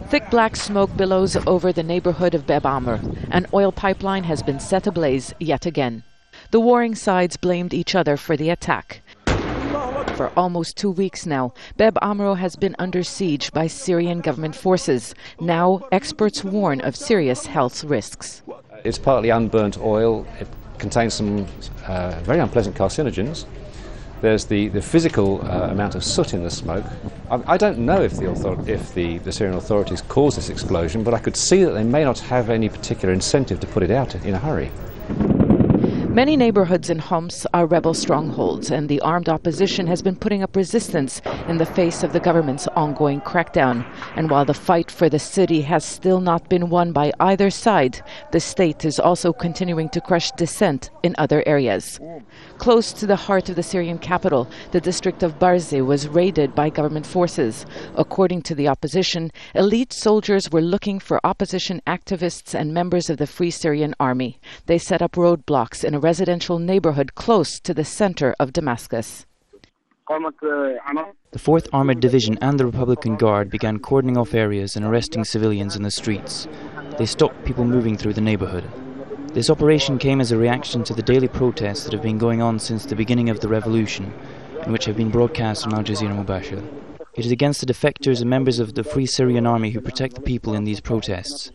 Thick black smoke billows over the neighborhood of Bab Amr. An oil pipeline has been set ablaze yet again. The warring sides blamed each other for the attack. For almost 2 weeks now, Bab Amr has been under siege by Syrian government forces. Now, experts warn of serious health risks. It's partly unburnt oil. It contains some very unpleasant carcinogens. There's the physical amount of soot in the smoke. I don't know if the Syrian authorities caused this explosion, but I could see that they may not have any particular incentive to put it out in a hurry. Many neighborhoods in Homs are rebel strongholds, and the armed opposition has been putting up resistance in the face of the government's ongoing crackdown. And while the fight for the city has still not been won by either side, the state is also continuing to crush dissent in other areas. Close to the heart of the Syrian capital, the district of Barzi was raided by government forces. According to the opposition, elite soldiers were looking for opposition activists and members of the Free Syrian Army. They set up roadblocks in a residential neighborhood close to the center of Damascus. The 4th Armored Division and the Republican Guard began cordoning off areas and arresting civilians in the streets. They stopped people moving through the neighborhood. This operation came as a reaction to the daily protests that have been going on since the beginning of the revolution, and which have been broadcast on Al-Jazeera Bashar. It is against the defectors and members of the Free Syrian Army who protect the people in these protests.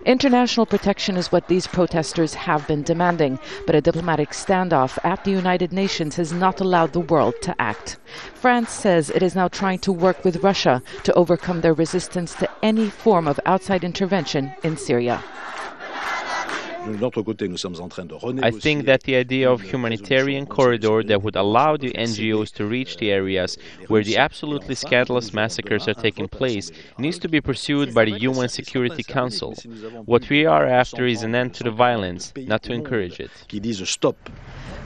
International protection is what these protesters have been demanding, but a diplomatic standoff at the United Nations has not allowed the world to act. France says it is now trying to work with Russia to overcome their resistance to any form of outside intervention in Syria. I think that the idea of humanitarian corridor that would allow the NGOs to reach the areas where the absolutely scandalous massacres are taking place needs to be pursued by the UN Security Council. What we are after is an end to the violence, not to encourage it.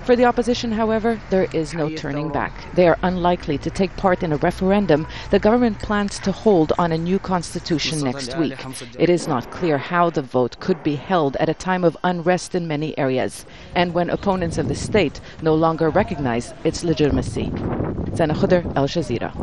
For the opposition, however, there is no turning back. They are unlikely to take part in a referendum the government plans to hold on a new constitution next week. It is not clear how the vote could be held at a time of unrest in many areas, and when opponents of the state no longer recognize its legitimacy. Zeina, Khodr, Al Jazeera.